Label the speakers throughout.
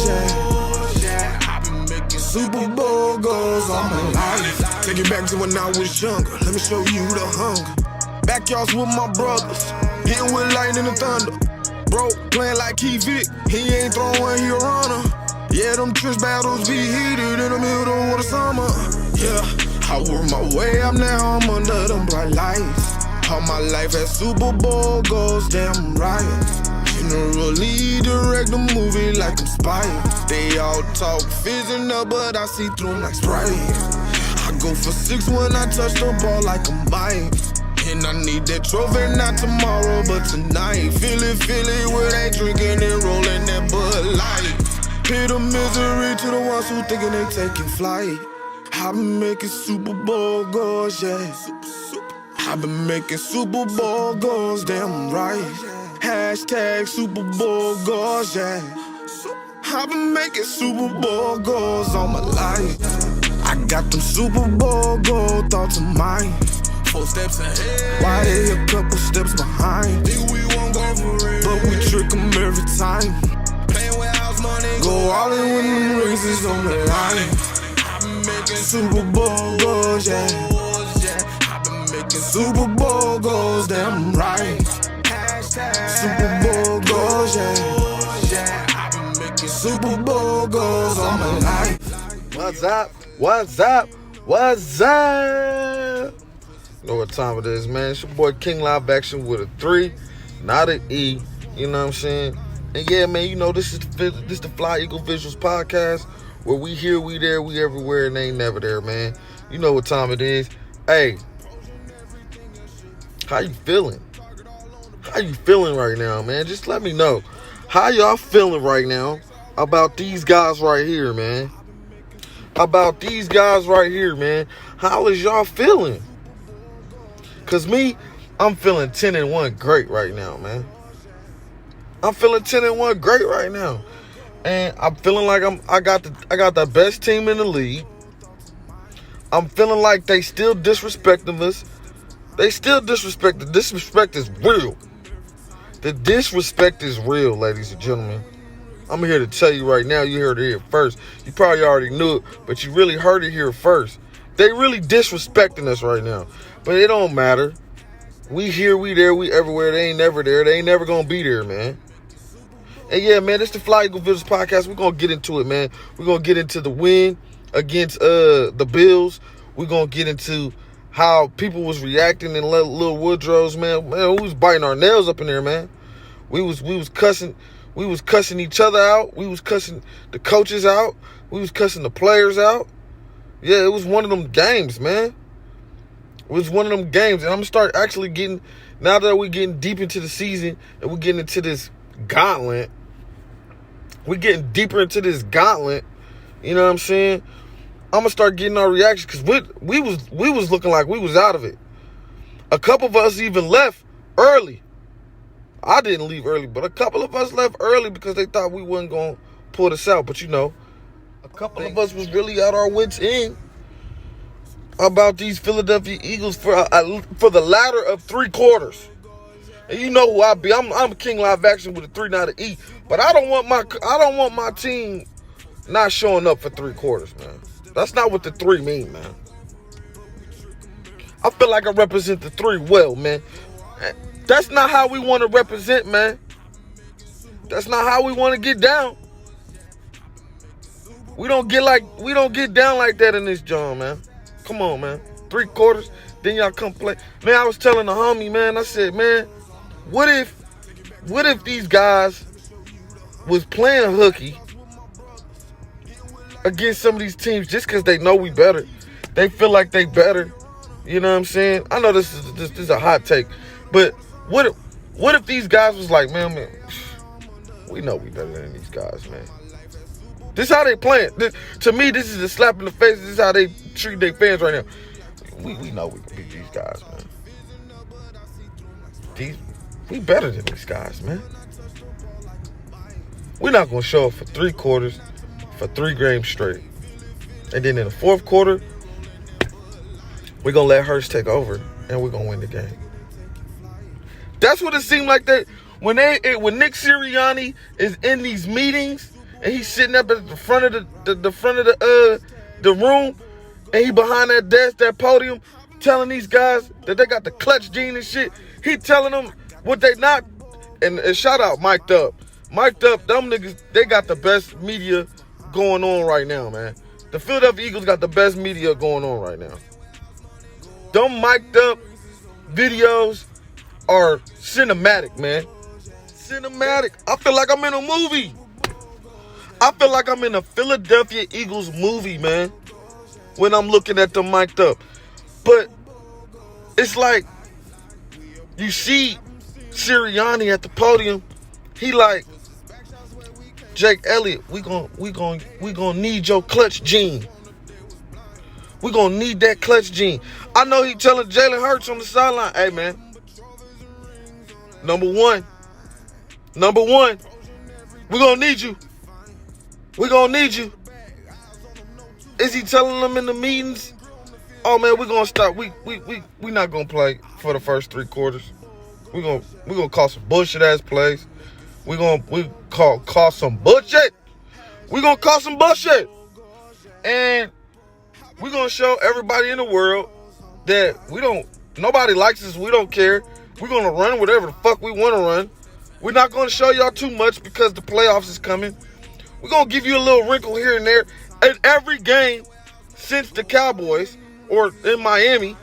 Speaker 1: yeah. I've been making Super Bowl goals all my life. Take it back to when I was younger. Let me show you the hunger. Backyards with my brothers, hitting with lightning and thunder. Bro, playing like Key Vic, he ain't throwing, he a runner. Yeah, them trench battles be heated in the middle of the summer. Yeah, I work my way up now, I'm under them bright lights. All my life at Super Bowl goals, damn right. Generally direct the movie like I'm spying. They all talk fizzing up, but I see through them like Sprite. I go for 6 when I touch the ball like a mine. And I need that trophy not tomorrow, but tonight. Feel it with ain't drinking and rolling that Bud Light. Pit of misery to the ones who thinking they taking flight. I've been making Super Bowl goals, yeah. I've been making Super Bowl goals, damn right. Hashtag Super Bowl goals, yeah. I've been making Super Bowl goals all my life. I got them Super Bowl goal thoughts of mine. 4 steps ahead, why they a couple steps behind? Think we won't go for real, but we trick them every time. Playing with house money, go all in when them rings is on the line. I've been making Super Bowl goals, yeah. I've been making Super Bowl goals, damn right. Super Bowl goals, yeah. I've been making Super Bowl goals all my life.
Speaker 2: What's up? What's up? What's up? You know what time it is, man. It's your boy King Live Action with a 3, not an E. You know what I'm saying? And yeah, man, you know this is the Fly Eagle Visuals podcast, where we here, we there, we everywhere, and they ain't never there, man. You know what time it is. Hey, how you feeling? How you feeling right now, man? Just let me know. How y'all feeling right now about these guys right here, man? About these guys right here, man. How is y'all feeling? Cause me, I'm feeling 10-1 great right now, man. I'm feeling 10-1 great right now. And I'm feeling like I got the best team in the league. I'm feeling like they still disrespecting us. They still disrespect. The disrespect is real. The disrespect is real, ladies and gentlemen. I'm here to tell you right now, you heard it here first. You probably already knew it, but you really heard it here first. They really disrespecting us right now. But it don't matter. We here, we there, we everywhere. They ain't never there. They ain't never gonna be there, man. And yeah, man, it's the Fly Eagle Visuals podcast. We're gonna get into it, man. We're gonna get into the win against the Bills. We're gonna get into how people was reacting in Little Woodrow's, man. Man, we was biting our nails up in there, man. We was cussing each other out. We was cussing the coaches out. We was cussing the players out. Yeah, it was one of them games, man. It was one of them games. And I'm going to start actually getting, now that we're getting deep into the season and we're getting into this gauntlet, we're getting deeper into this gauntlet, you know what I'm saying? I'm going to start getting our reactions because we was looking like we was out of it. A couple of us even left early. I didn't leave early, but a couple of us left early because they thought we wasn't going to pull this out. But, you know, a couple of us was really at our wits' end about these Philadelphia Eagles for the latter of 3 quarters. And you know who I be. I'm King Live Action with a 3, not an E. But I don't want my team not showing up for 3 quarters, man. That's not what the 3 mean, man. I feel like I represent the 3 well, man. That's not how we want to represent, man. That's not how we want to get down. We don't get down like that in this joint, man. Come on, man. 3 quarters, then y'all come play. Man, I was telling the homie, man, I said, man, what if these guys was playing hooky against some of these teams just because they know we better? They feel like they better. You know what I'm saying? I know this is a hot take, but what if these guys was like, man, we know we better than these guys, man. This is how they playing. To me, this is a slap in the face. This is how they treat their fans right now. We know we can beat these guys, man. We better than these guys, man. We're not going to show up for 3 quarters for 3 games straight. And then in the 4th quarter, we're going to let Hurts take over, and we're going to win the game. That's what it seemed like that when Nick Sirianni is in these meetings and he's sitting up at the front of the room, and he behind that desk, that podium, telling these guys that they got the clutch gene and shit. He telling them what they not. And shout out Mic'd Up. Mic'd Up, them niggas, they got the best media going on right now, man. The Philadelphia Eagles got the best media going on right now. Them Mic'd Up videos are cinematic, man. Cinematic. I feel like I'm in a movie. I feel like I'm in a Philadelphia Eagles movie, man, when I'm looking at them Mic'd Up. But it's like, you see Sirianni at the podium, he like, Jake Elliott, we gonna need your clutch gene. We gonna need that clutch gene. I know he telling Jalen Hurts on the sideline, hey man, number one, we gonna need you. We gonna need you. Is he telling them in the meetings, oh man, we gonna stop. We not gonna play for the first 3 quarters. We gonna call some bullshit ass plays. We call some bullshit. We gonna call some bullshit. And we gonna show everybody in the world that nobody likes us, we don't care. We're gonna run whatever the fuck we wanna run. We're not gonna show y'all too much because the playoffs is coming. We're gonna give you a little wrinkle here and there. In every game since the Cowboys or in Miami,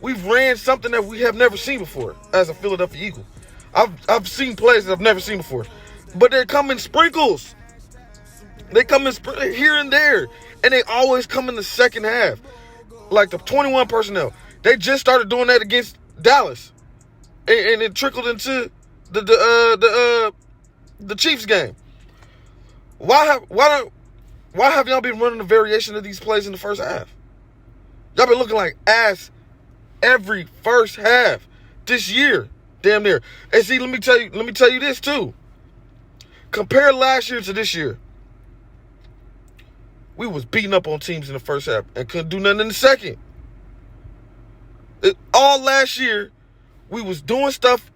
Speaker 2: we've ran something that we have never seen before as a Philadelphia Eagle. I've seen plays that I've never seen before. But they come in sprinkles. They come in here and there. And they always come in the second half. Like the 21 personnel. They just started doing that against Dallas. And it trickled into the Chiefs game. Why have y'all been running a variation of these plays in the first half? Y'all been looking like ass every first half this year, damn near. And see, let me tell you this too. Compare last year to this year. We was beating up on teams in the first half and couldn't do nothing in the second. All last year, we was doing stuff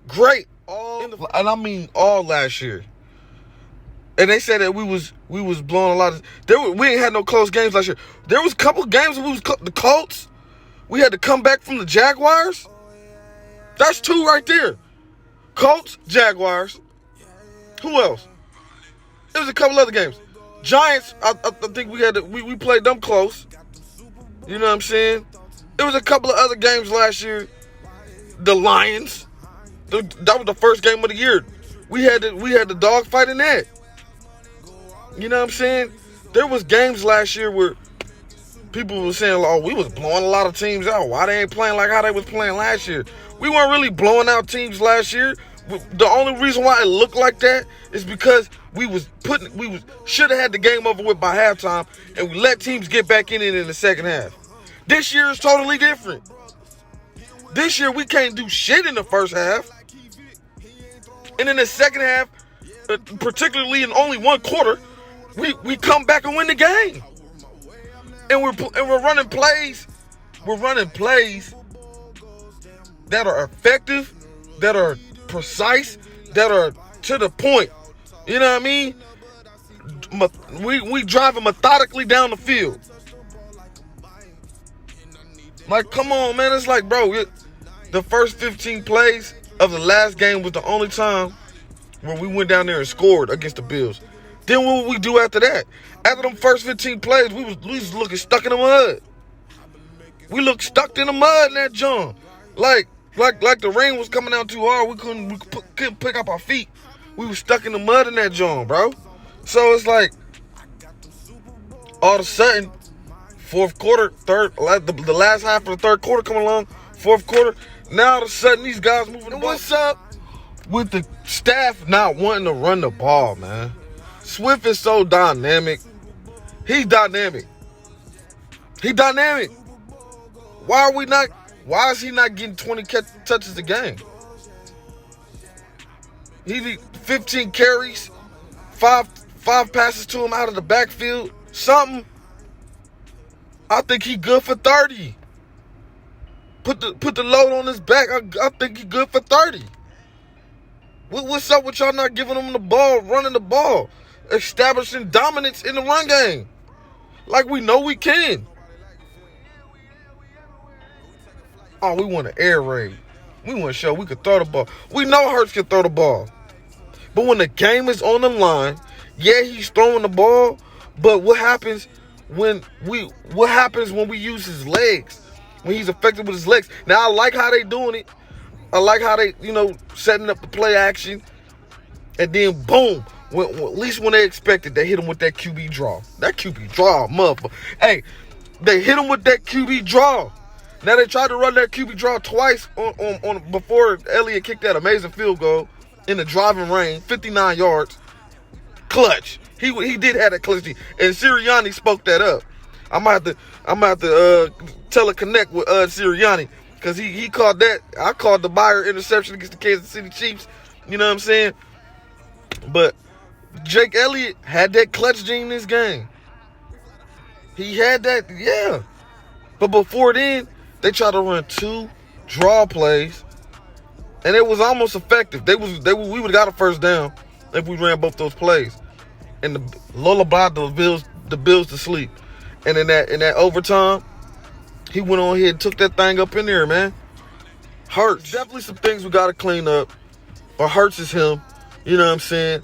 Speaker 2: great. And I mean all last year. And they said that we was blowing a lot of. We ain't had no close games last year. There was a couple games where we was the Colts. We had to come back from the Jaguars. That's 2 right there. Colts, Jaguars. Who else? There was a couple other games. Giants. I think we played them close. You know what I'm saying? There was a couple of other games last year. The Lions. That was the first game of the year. We had the dog fight in that. You know what I'm saying? There was games last year where people were saying, oh, we was blowing a lot of teams out. Why they ain't playing like how they was playing last year? We weren't really blowing out teams last year. The only reason why it looked like that is because we should have had the game over with by halftime, and we let teams get back in it in the second half. This year is totally different. This year we can't do shit in the first half. And in the second half, particularly in only 1 quarter, we come back and win the game. And we're running plays. We're running plays that are effective, that are precise, that are to the point. You know what I mean? We driving methodically down the field. Like, come on, man. It's like, bro, the first 15 plays of the last game was the only time where we went down there and scored against the Bills. Then what would we do after that? After them first 15 plays, we was looking stuck in the mud. We looked stuck in the mud in that jump. Like the rain was coming down too hard. We couldn't pick up our feet. We was stuck in the mud in that jump, bro. So it's like, all of a sudden, fourth quarter, the last half of the third quarter coming along, fourth quarter, now all of a sudden these guys moving the ball. What's up with the staff not wanting to run the ball, man? Swift is so dynamic. He's dynamic. Why is he not getting 20 touches a game? He need 15 carries, five passes to him out of the backfield, something. I think he good for 30. Put the load on his back. I think he good for 30. What's up with y'all not giving him the ball, running the ball? establishing dominance in the run game. Like we know we can. Oh, we want to air raid. We want to show we could throw the ball. We know Hurts can throw the ball. But when the game is on the line, yeah, he's throwing the ball, but what happens when we use his legs? When he's effective with his legs. Now I like how they doing it. I like how they, setting up the play action. And then boom, at least when they expect it, they hit him with that QB draw. That QB draw, motherfucker. Hey, they hit him with that QB draw. Now they tried to run that QB draw twice on before Elliott kicked that amazing field goal in the driving rain, 59 yards. Clutch. He did have that clutch. And Sirianni spoke that up. I'm gonna have to teleconnect with Sirianni because he called that. I called the Buyer interception against the Kansas City Chiefs. You know what I'm saying? But Jake Elliott had that clutch gene in this game. He had that, yeah. But before then, they tried to run 2 draw plays, and it was almost effective. We would have got a first down if we ran both those plays. And the lullaby the Bills to sleep. And in that overtime, he went on ahead and took that thing up in there, man. Hurts. Definitely some things we got to clean up. But Hurts is him. You know what I'm saying?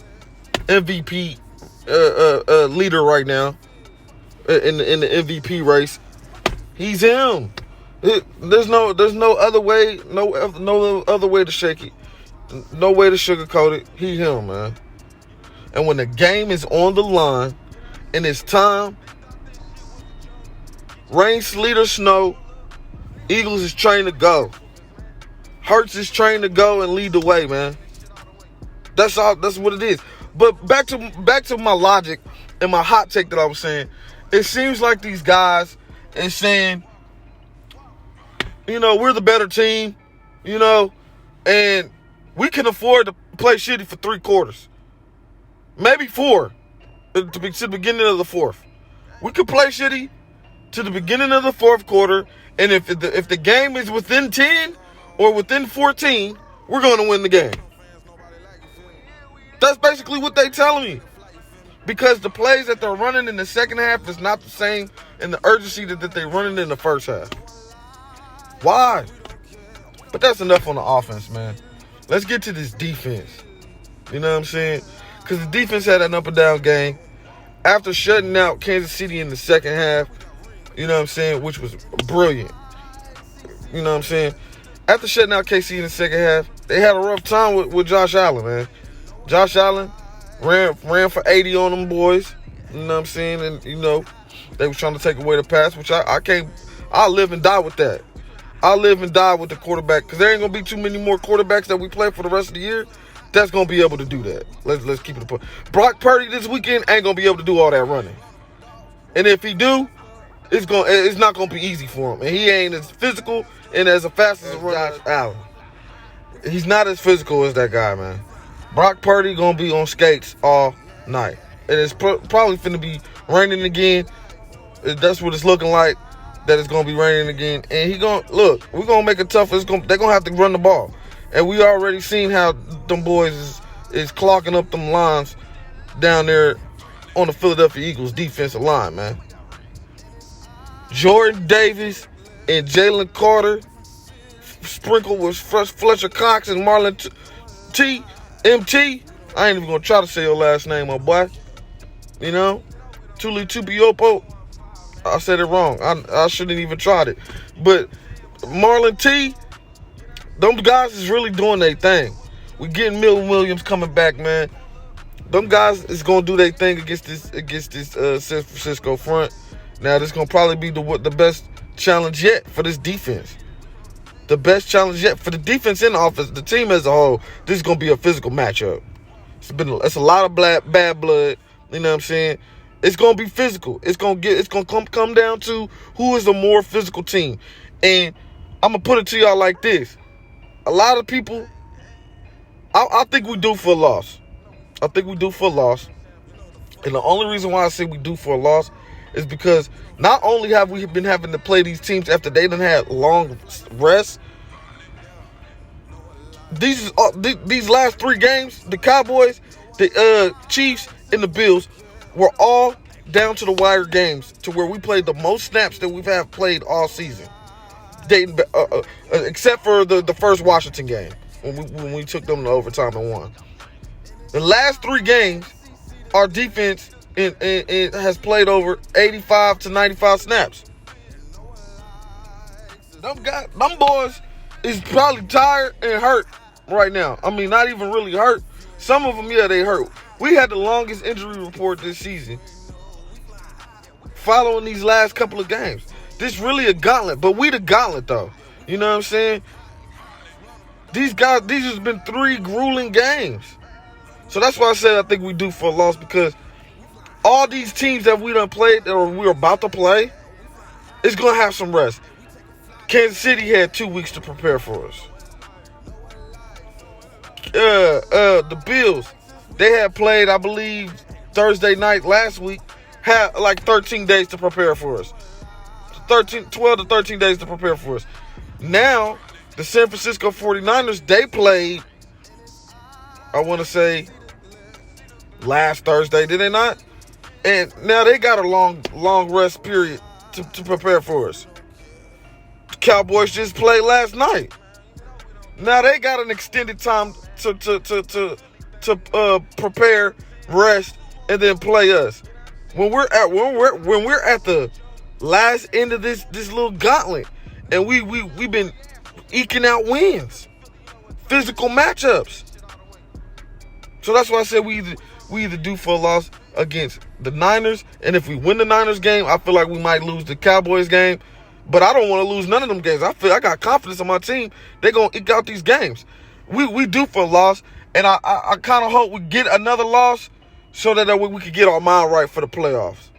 Speaker 2: MVP leader right now in the MVP race. He's him. There's no other way, no other way to shake it. No way to sugarcoat it. He him, man. And when the game is on the line and it's time, rain, sleet, or snow, Eagles is trained to go. Hurts is trained to go and lead the way, man. That's all. That's what it is. But back to my logic and my hot take that I was saying. It seems like these guys is saying, we're the better team, and we can afford to play shitty for 3 quarters, maybe 4, to the beginning of the 4th. We could play shitty to the beginning of the 4th quarter, and if the game is within 10 or within 14, we're going to win the game. That's basically what they telling me. Because the plays that they're running in the second half is not the same in the urgency that they're running in the first half. Why? But that's enough on the offense, man. Let's get to this defense. You know what I'm saying? Because the defense had an up and down game. After shutting out Kansas City in the second half, you know what I'm saying, which was brilliant. You know what I'm saying? After shutting out KC in the second half, they had a rough time with Josh Allen, man. Josh Allen ran for 80 on them boys. You know what I'm saying? And, they were trying to take away the pass, which I can't. I'll live and die with that. I'll live and die with the quarterback because there ain't going to be too many more quarterbacks that we play for the rest of the year that's going to be able to do that. Let's keep it a point. Brock Purdy this weekend ain't going to be able to do all that running. And if he do, it's not going to be easy for him. And he ain't as physical and as fast as Josh Allen. He's not as physical as that guy, man. Brock Purdy going to be on skates all night. And it's probably finna be raining again. That's what it's looking like, that it's going to be raining again. And we're going to make it tough. They're going to have to run the ball. And we already seen how them boys is clocking up them lines down there on the Philadelphia Eagles defensive line, man. Jordan Davis and Jalen Carter, sprinkled with Fletcher Cox and Marlon MT. I ain't even going to try to say your last name, my boy. Tuli Tupiopo. I said it wrong. I shouldn't even tried it. But Marlon T, them guys is really doing their thing. We getting Milton Williams coming back, man. Them guys is going to do their thing against this San Francisco front. Now, this is going to probably be the best challenge yet for this defense. The best challenge yet for the defense and the offense. The team as a whole, this is going to be a physical matchup. It's a lot of bad blood. You know what I'm saying? It's going to be physical. It's going to come down to who is the more physical team. And I'm going to put it to y'all like this. A lot of people, I think we due for a loss. I think we due for a loss. And the only reason why I say we due for a loss is because not only have we been having to play these teams after they done had long rest, these last 3 games, the Cowboys, the Chiefs, and the Bills were all down to the wire games to where we played the most snaps that we've had played all season. Dating, except for the first Washington game when we took them to overtime and won. The last 3 games, our defense has played over 85 to 95 snaps. Them boys is probably tired and hurt right now. I mean, not even really hurt. Some of them, yeah, they hurt. We had the longest injury report this season following these last couple of games. This really a gauntlet, but we the gauntlet, though. You know what I'm saying? These has been 3 grueling games. So that's why I said I think we due for a loss, because all these teams that we done played or we're about to play, it's going to have some rest. Kansas City had 2 weeks to prepare for us. The Bills, they had played, I believe, Thursday night last week, had like 13 days to prepare for us. 12 to 13 days to prepare for us. Now, the San Francisco 49ers, they played, I want to say, last Thursday, did they not? And now they got a long rest period to prepare for us. The Cowboys just played last night. Now they got an extended time to prepare, rest, and then play us. When we're at the last end of this little gauntlet, and we've been eking out wins, physical matchups. So that's why I said we either due for a loss against the Niners, and if we win the Niners game, I feel like we might lose the Cowboys game. But I don't want to lose none of them games. I feel I got confidence in my team. They're going to eke out these games. We due for a loss, and I kind of hope we get another loss so that we can get our mind right for the playoffs.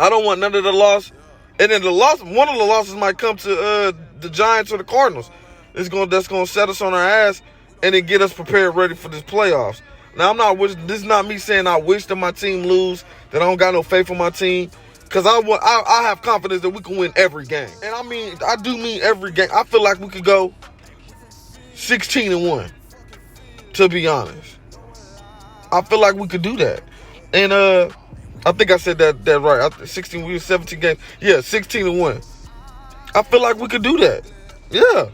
Speaker 2: I don't want none of the loss. And then one of the losses might come to the Giants or the Cardinals. That's going to set us on our ass and then get us prepared, ready for this playoffs. Now, this is not me saying I wish that my team lose, that I don't got no faith in my team. Because I have confidence that we can win every game. And I do mean every game. I feel like we could go 16-1, to be honest. I feel like we could do that. And I think I said that right. 17 games. Yeah, 16-1. I feel like we could do that. Yeah.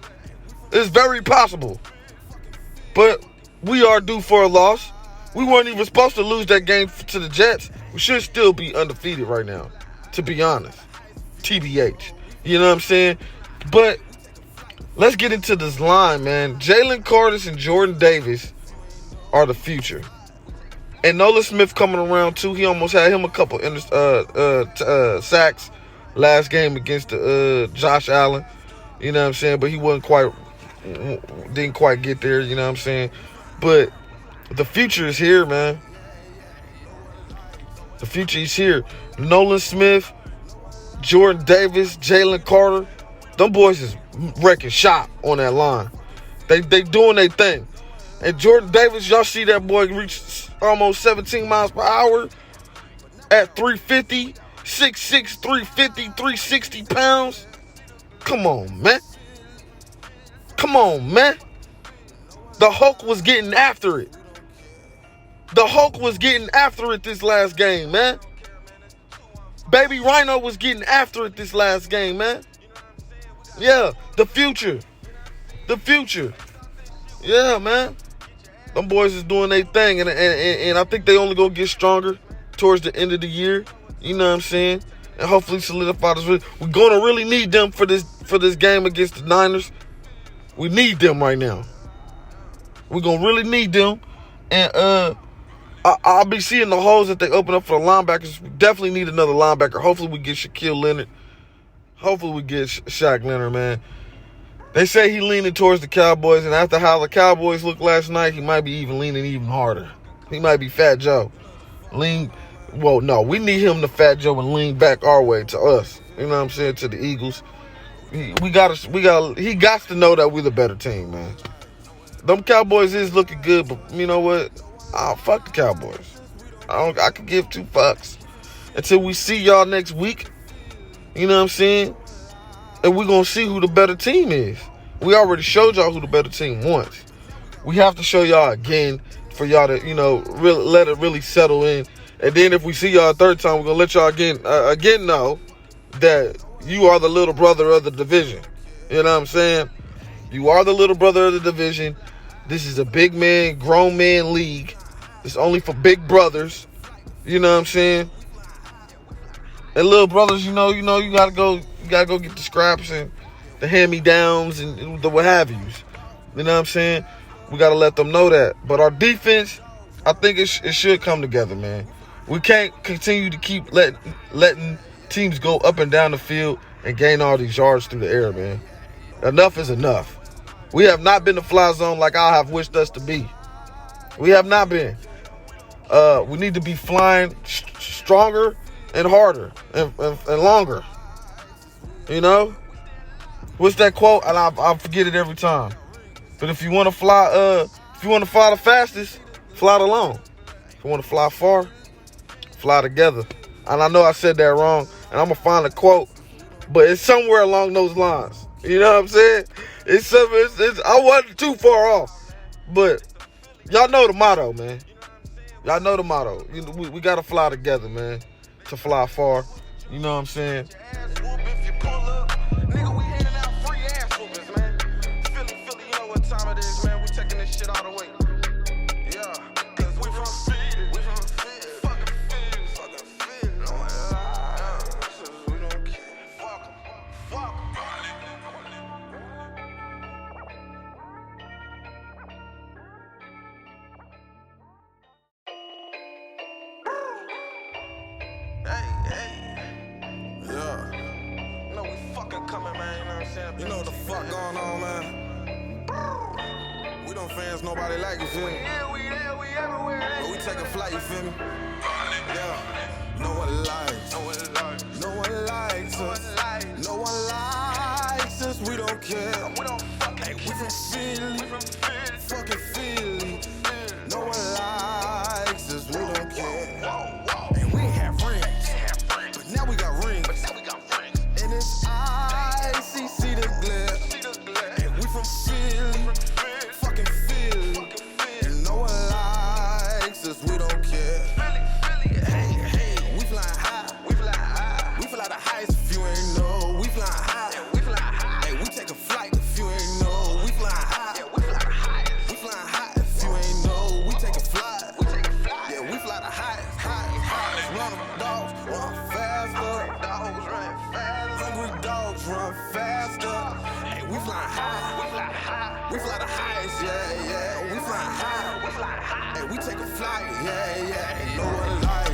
Speaker 2: It's very possible. But we are due for a loss. We weren't even supposed to lose that game to the Jets. We should still be undefeated right now, to be honest. TBH. You know what I'm saying? But let's get into this line, man. Jalen Carter and Jordan Davis are the future. And Nolan Smith coming around, too. He almost had him a couple sacks last game against Josh Allen. You know what I'm saying? But he didn't quite get there, you know what I'm saying? But the future is here, man. The future is here. Nolan Smith, Jordan Davis, Jalen Carter. Them boys is wrecking shop on that line. They doing their thing. And Jordan Davis, y'all see that boy reach almost 17 miles per hour at 350, 6'6", 350, 360 pounds. Come on, man. Come on, man. The Hulk was getting after it. The Hulk was getting after it this last game, man. Baby Rhino was getting after it this last game, man. Yeah, the future. The future. Yeah, man. Them boys is doing their thing, and I think they only gonna get stronger towards the end of the year. You know what I'm saying? And hopefully solidify this. We're gonna really need them for this game against the Niners. We need them right now. We're gonna really need them, and I'll be seeing the holes that they open up for the linebackers. We definitely need another linebacker. Hopefully we get Shaquille Leonard. Hopefully we get Shaq Leonard, man. They say he leaning towards the Cowboys, and after how the Cowboys looked last night, he might be leaning even harder. He might be Fat Joe. No, we need him to Fat Joe and lean back our way to us. You know what I'm saying? To the Eagles. He got to know that we're the better team, man. Them Cowboys is looking good, but you know what? Fuck the Cowboys. I could give 2 fucks until we see y'all next week. You know what I'm saying? And we're going to see who the better team is. We already showed y'all who the better team wants. We have to show y'all again for y'all to, really let it really settle in. And then if we see y'all a third time, we're gonna let y'all again know that you are the little brother of the division. You know what I'm saying? You are the little brother of the division. This is a big man, grown man league. It's only for big brothers. You know what I'm saying? And little brothers, you gotta go get the scraps and the hand-me-downs and the what have yous. You know what I'm saying? We gotta let them know that. But our defense, I think it should come together, man. We can't continue to keep letting teams go up and down the field and gain all these yards through the air, man. Enough is enough. We have not been the fly zone like I have wished us to be. We have not been. We need to be flying stronger and harder and longer. You know? What's that quote? And I forget it every time. But if you want to fly, the fastest, fly alone. If you want to fly far, fly together. And I know I said that wrong, and I'm gonna find a quote, but it's somewhere along those lines. You know what I'm saying? I wasn't too far off, but y'all know the motto, man. Y'all know the motto. We gotta fly together, man, to fly far. You know what I'm saying?
Speaker 1: You know what the fuck going on, man? We don't fans nobody like, you feel me? We everywhere. But we take a flight, you feel me? Yeah. No one likes us. No one likes us. We don't care. Hey, we from Philly. Fucking Philly. No one likes us. We don't care. And we ain't have rings. But now we got rings. And it's icy, see the glare. And we from Philly, fucking Philly. And no one likes us, we don't care. Hey, we flying high. We fly the highest if you ain't know. We flying high. Hey, we take a flight if you ain't know. We flying high. We flying high if you ain't know. We take a flight. Yeah, we fly the highest. Run them dogs, run faster. Hungry dogs run faster. Hey, we flying high. We fly the highest, yeah. We flying high. Hey, we take a flight, yeah. Ain't no one like